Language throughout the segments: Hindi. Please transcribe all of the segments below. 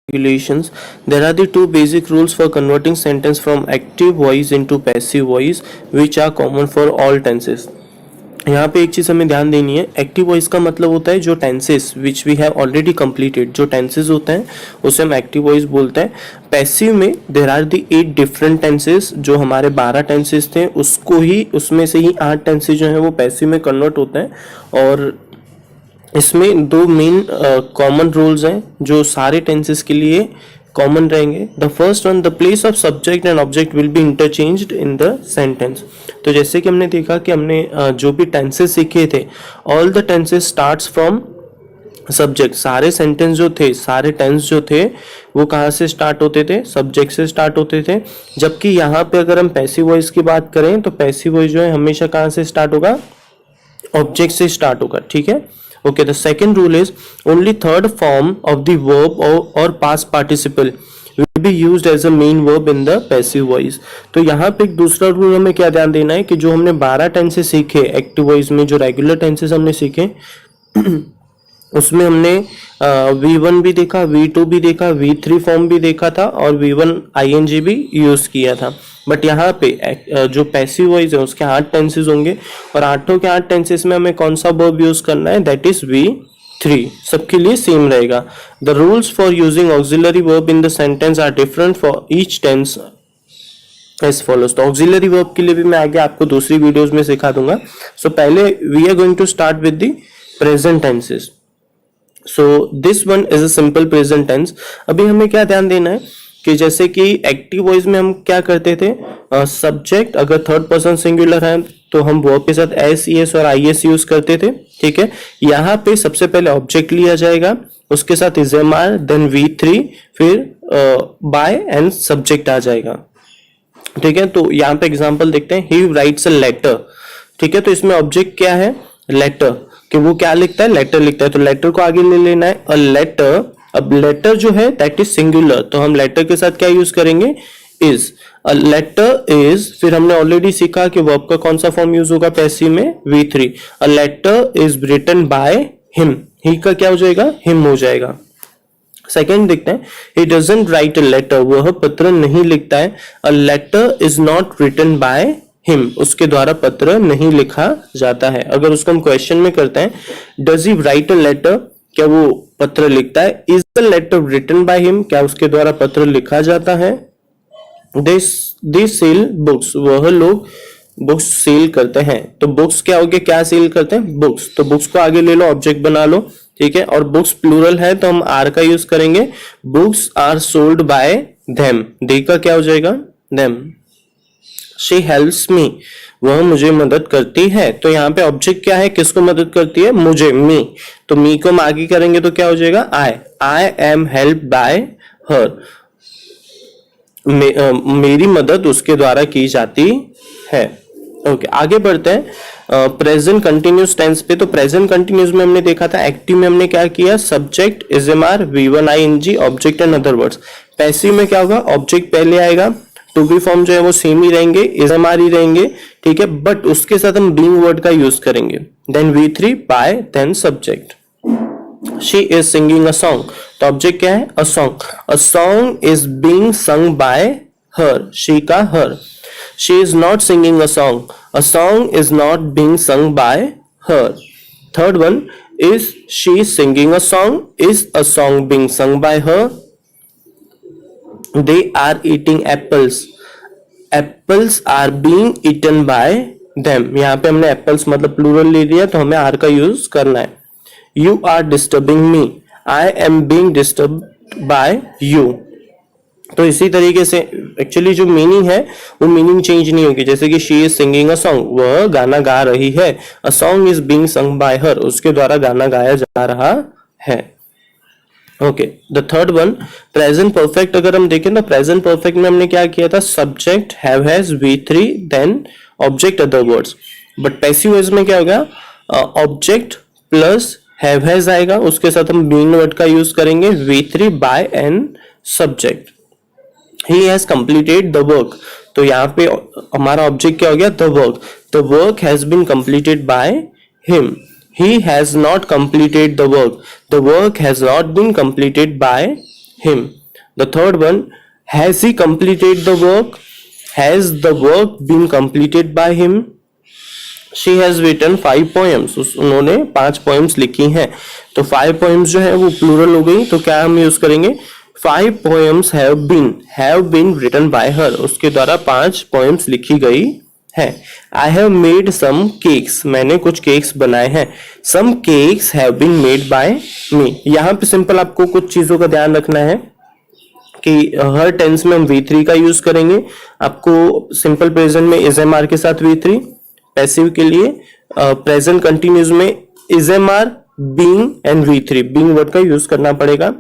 regulations. There are the two basic rules for converting sentence from active voice into passive voice, which are common for all tenses. यहाँ पे एक चीज़ हमें ध्यान देनी है, एक्टिव वॉइस का मतलब होता है जो tenses which we have already completed, जो टेंसेस होते हैं उसे हम एक्टिव वॉइस बोलते हैं. पैसिव में there are the 8 different tenses, जो हमारे 12 टेंसेस थे उसको ही, उसमें से ही 8 टेंसेस जो हैं वो पैसिव में कन्वर्ट होते हैं. और इसमें दो मेन कॉमन रूल्स हैं जो सारे टेंसेस के लिए कॉमन रहेंगे. The first one, the place of subject and object will be interchanged in the sentence. तो जैसे कि हमने देखा कि हमने जो भी टेंसेस सीखे थे, all the tenses starts from subject. सारे सेंटेंस जो थे, सारे टेंस जो थे वो कहाँ से स्टार्ट होते थे? सब्जेक्ट से स्टार्ट होते थे. जबकि यहाँ पे अगर हम पैसिव वॉइस की बात करें तो पैसिव वॉइस जो है हमेशा कहाँ से स्टार्ट होगा? ऑब्जेक्ट से स्टार्ट होगा. ठीक है. Okay, the second rule is only third form of the verb or past participle will be used as a main verb in the passive voice. तो यहाँ पे एक दूसरा रूल हमें क्या ध्यान देना है कि जो हमने 12 टेंसेस सीखे एक्टिव वॉइस में, जो रेगुलर टेंसेस हमने सीखे उसमें हमने V1 भी देखा, V2 भी देखा, V3 फॉर्म भी देखा था और V1 ING भी यूज किया था. बट यहाँ पे जो पैसिव वॉइस है उसके 8 टेंसेस होंगे और 8 के 8 टेंसेस में हमें कौन सा वर्ब यूज करना है? That is V3. सबके लिए सेम रहेगा. The rules for using auxiliary verb in the sentence are different for each tense as follows. तो ऑक्सिलरी वर्ब के लिए भी मैं आगे आपको दूसरी वीडियोस में सिखा दूंगा. सो पहले we are going to start with the present tenses. So this one is a simple present tense. अभी हमें क्या ध्यान देना है कि जैसे कि एक्टिव वॉइस में हम क्या करते थे, सब्जेक्ट अगर थर्ड पर्सन सिंगुलर है तो हम वर्ब के साथ एस, ईएस और आईएस यूज करते थे. ठीक है. यहाँ पे सबसे पहले ऑब्जेक्ट लिया जाएगा, उसके साथ is am are, then V3, फिर बाय एंड सब्जेक्ट आ जाएगा. ठीक है. तो यहाँ पे एग्जांपल देखते हैं. He writes a letter. ठीक है. तो इसमें ऑब्जेक्ट क्या है? लेटर. कि वो क्या लिखता है? लेटर लिखता है. तो लेटर को आगे ले लेना है. A letter. अब लेटर जो है दैट इज सिंगुलर, तो हम लेटर के साथ क्या यूज करेंगे? इज. A letter is. फिर हमने ऑलरेडी सीखा कि वर्ब का कौन सा फॉर्म यूज होगा पैसिव में? V3. A letter is written by him. He का क्या हो जाएगा? हिम हो जाएगा. सेकेंड देखते हैं. He doesn't write a letter. वह पत्र नहीं लिखता है. A letter is not written by him. उसके द्वारा पत्र नहीं लिखा जाता है. अगर उसको हम क्वेश्चन में करते हैं, does he write a letter, क्या वो पत्र लिखता है? Is the letter written by him, क्या उसके द्वारा पत्र लिखा जाता है? They sell books. वह लोग बुक्स सेल करते हैं. तो बुक्स क्या हो गया? क्या सेल करते हैं? बुक्स. तो बुक्स को आगे ले लो, ऑब्जेक्ट बना लो. ठीक है. और बुक्स प्लूरल है तो हम आर का यूज करेंगे. Books are sold by them. They का क्या हो जाएगा? देम. She helps me. वह मुझे मदद करती है. तो यहाँ पे ऑब्जेक्ट क्या है? किसको मदद करती है? मुझे, मी. तो मी को हम आगे करेंगे तो क्या हो जाएगा? आई एम हेल्प बाय हर. मेरी मदद उसके द्वारा की जाती है. ओके. आगे बढ़ते हैं प्रेजेंट कंटिन्यूस टेंस पे. तो प्रेजेंट कंटिन्यूस में हमने देखा था, एक्टिव में हमने क्या किया? Subject is am are, V1 ING, object and other words. Passive में क्या होगा? ऑब्जेक्ट पहले आएगा, टू बी फॉर्म जो है वो सेम ही रहेंगे, इज एम आर ही रहेंगे. ठीक है. बट उसके साथ हम बीइंग वर्ड का यूज करेंगे. Then V3 by, then subject. She is singing a song. तो ऑब्जेक्ट क्या है? A song. A song is being sung by her. She का her. She is not singing a song. A song is not being sung by her. Third one is she singing a song. Is a song being sung by her. They are eating apples. Apples are being eaten by them. यहाँ पे हमने apples मतलब प्लूरल ले लिया तो हमें are का यूज करना है. You are disturbing me. I am being disturbed by you. तो इसी तरीके से एक्चुअली जो मीनिंग है वो मीनिंग चेंज नहीं होगी. जैसे कि she is singing a song, वह गाना गा रही है. A song is being sung by हर, उसके द्वारा गाना गाया जा रहा है. Okay. The third one, present perfect. अगर हम देखें तो प्रेजेंट परफेक्ट में हमने क्या किया था? Subject have has, V3, then object other words. But passive voice में क्या होगा? ऑब्जेक्ट प्लस हैव हैज आएगा, उसके साथ हम बीइंग वर्ड का यूज करेंगे, V3 by and subject. He has completed the work. तो यहाँ पे हमारा ऑब्जेक्ट क्या हो गया? The work. The work has been completed by him. He has not completed the work. The work has not been completed by him. The third one, has he completed the work? Has the work been completed by him? She has written 5 poems. उन्होंने 5 poems लिखी हैं. तो 5 poems जो है वो plural हो गई. तो क्या हम यूज करेंगे? 5 poems have been written by her. उसके द्वारा 5 poems लिखी गई है. I have made some cakes. मैंने कुछ केक्स बनाए हैं. Some cakes have been made by me. यहाँ पे सिंपल आपको कुछ चीजों का ध्यान रखना है कि हर टेंस में हम V3 का यूज करेंगे. आपको सिंपल प्रेजेंट में इज एम आर के साथ V3, पैसिव के लिए प्रेजेंट कंटिन्यूस में is am are, being and V3 being word का यूज करना पड़ेगा.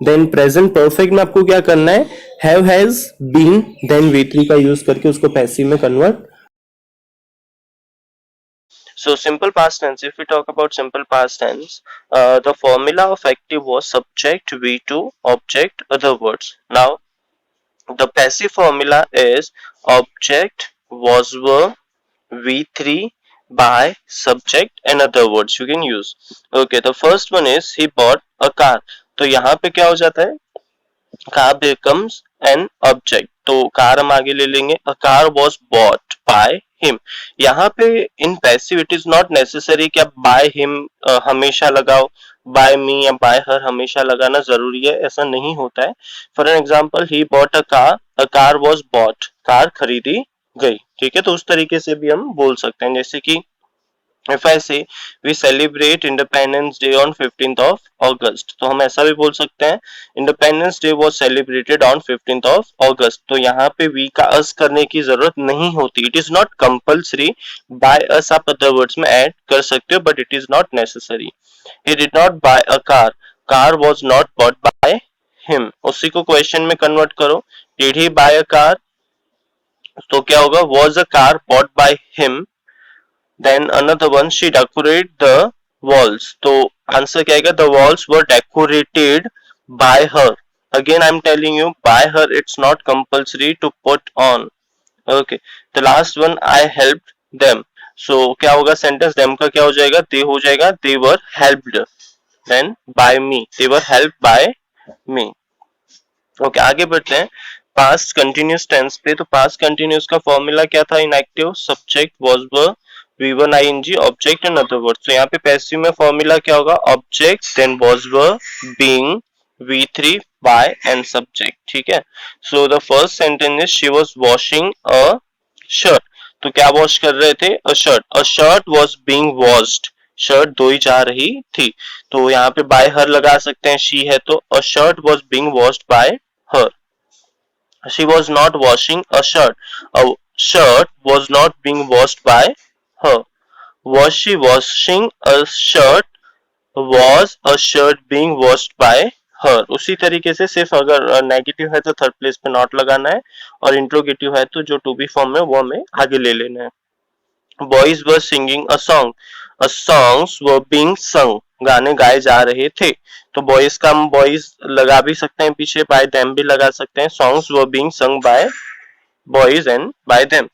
देन प्रेजेंट परफेक्ट में आपको क्या करना है? Have, has, been, then V3 का यूज करके उसको पैसिव में convert. So simple past tense, if we talk about simple past tense, the formula of active was subject V2 object other words. Now the passive formula is object was verb V3 by subject and other words you can use. Okay, the first one is he bought a car. तो यहाँ पे क्या हो जाता है? car becomes an object. तो कार हम आगे ले लेंगे. A car was bought by him. यहाँ पे in passive it is not necessary कि आप by him हमेशा लगाओ, by me या by her हमेशा लगाना जरूरी है, ऐसा नहीं होता है. For an example, he bought a car was bought. Car खरीदी गई. ठीक है, तो उस तरीके से भी हम बोल सकते हैं. जैसे कि if I say we celebrate Independence Day on 15th of August, तो हम ऐसा भी बोल सकते हैं Independence Day was celebrated on 15th of August. तो यहाँ पे we का us करने की जरूरत नहीं होती. It is not compulsory. by us आप other words में add कर सकते हो, but it is not necessary. He did not buy a car. Car was not bought by him. उसी को क्वेश्चन में कन्वर्ट करो. Did he buy a car? तो क्या होगा? Was a car bought by him? Then another one, she decorated the walls. तो आंसर क्या आएगा? The walls were decorated by her. Again, I'm telling you, by her. It's not compulsory to put on. Okay. The last one, I helped them. So क्या होगा? Sentence them का क्या हो जाएगा? They हो जाएगा. They were helped. Then by me. They were helped by me. Okay, आगे बढ़ते हैं. Past continuous tense पे. तो past continuous का फॉर्मूला क्या था? Inactive, subject, was verb, V1 ing, object and other words. तो यहाँ पे पैसिव में फॉर्मूला क्या होगा? Object, then was verb, being, V3, by and subject. ठीक है. So the first sentence is she was washing a shirt. तो क्या वॉश कर रहे थे? A shirt. A shirt was being washed. Shirt धोई जा रही थी. तो यहाँ पे by her लगा सकते हैं. she है तो a shirt was being washed by her. She was not washing a shirt. A shirt was not being washed by her. Was she washing a shirt? Was a shirt being washed by her? उसी तरीके से सिर्फ अगर नेगेटिव है तो थर्ड प्लेस पे नॉट लगाना है, और इंट्रोगेटिव है तो जो टू बी फॉर्म में वो हमें आगे ले लेना है. Boys were singing a song. A songs were being sung. गाने गाए जा रहे थे. तो boys का हम boys लगा भी सकते हैं पीछे, by them भी लगा सकते हैं. Songs were being sung by boys and by them.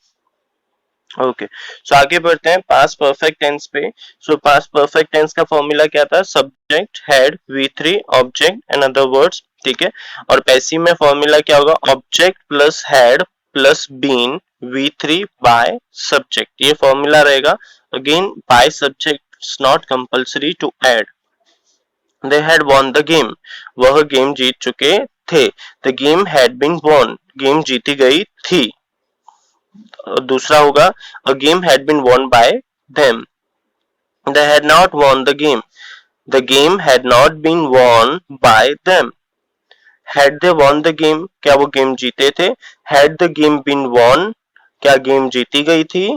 Okay, so आगे बढ़ते हैं पास्ट परफेक्ट टेंस पे. सो पास्ट परफेक्ट टेंस का फॉर्मूला क्या था? Subject, had, V3, object and other words. ठीक है. और पैसिव में फॉर्मूला क्या होगा? Object plus had plus been, V3 by subject. ये फॉर्मूला रहेगा. Again by subject it's not compulsory to add. They had won the game. वह गेम जीत चुके थे. The game had been won. Game जीती गई थी. दूसरा होगा a game had been won by them. They had not won the game. The game had not been won by them. Had they won the game? क्या वो गेम जीते थे? Had the game been won? क्या गेम जीती गई थी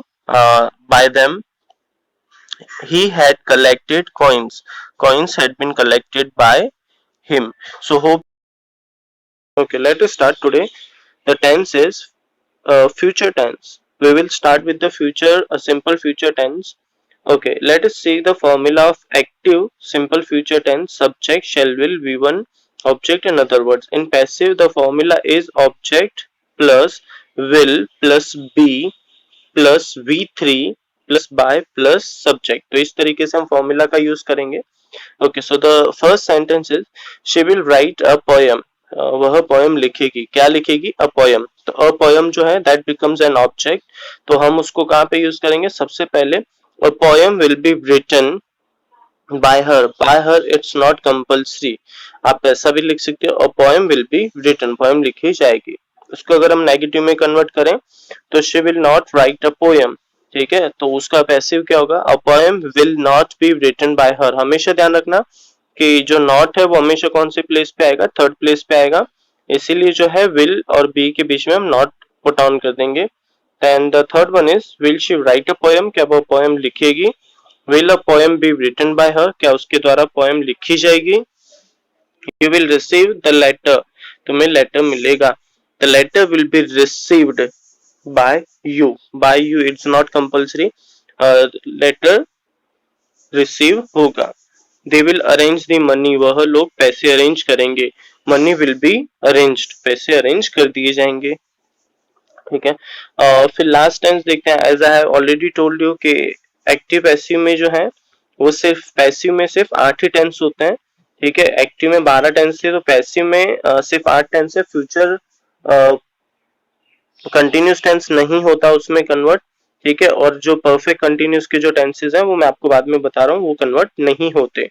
by them? He had collected coins. Coins had been collected by him. So hope. Okay, let us start today. The tense is future tense. We will start with the future, a simple future tense. Okay, let us see the formula of active simple future tense. Subject, shall, will, V1, object and other words. In passive, the formula is object plus will plus be plus V3 plus by plus subject. तो इस तरीके से हम formula का use करेंगे. Okay, so the first sentence is she will write a poem. वह पोएम लिखेगी। क्या लिखेगी? A poem. तो अ पोएम जो है दैट बिकम्स एन ऑब्जेक्ट, तो हम उसको कहाँ पे यूज करेंगे? सबसे पहले a poem will be written by her it's not compulsory. आप ऐसा भी लिख सकते हो, a poem will be written, poem लिखी जाएगी। उसको अगर हम नेगेटिव में कन्वर्ट करें तो she will not write a poem, ठीक है, तो उसका पैसिव क्या होगा? A poem will not be written by her. हमेशा ध्यान रखना कि जो नॉट है वो हमेशा कौन सी प्लेस पे आएगा? थर्ड प्लेस पे आएगा, इसीलिए जो है विल और बी के बीच में हम नॉट पुट ऑन कर देंगे। And the third one is will she write a poem, क्या वो पोएम लिखेगी? Will a poem be written by her, क्या उसके द्वारा पोएम लिखी जाएगी? You will receive the letter, तुम्हें लेटर मिलेगा। The letter will be received by you, by you it's not compulsory, letter receive होगा। They will arrange the money, वह लोग पैसे अरेंज करेंगे। मनी विल बी अरेंज्ड, पैसे अरेंज कर दिए जाएंगे, ठीक है। फिर लास्ट टेंस देखते हैं। As I have already told you कि एक्टिव पैसिव में जो है वो सिर्फ पैसिव में सिर्फ 8 ही टेंस होते हैं, ठीक है। एक्टिव में 12 टेंस थे, तो पैसिव में सिर्फ 8 टेंस है। फ्यूचर कंटिन्यूस टेंस नहीं होता उसमें कन्वर्ट, ठीक है। और जो परफेक्ट कंटिन्यूस के जो टेंसेस हैं वो मैं आपको बाद में बता रहा हूँ, वो कन्वर्ट नहीं होते।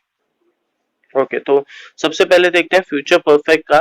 ओके, तो सबसे पहले देखते हैं फ्यूचर परफेक्ट का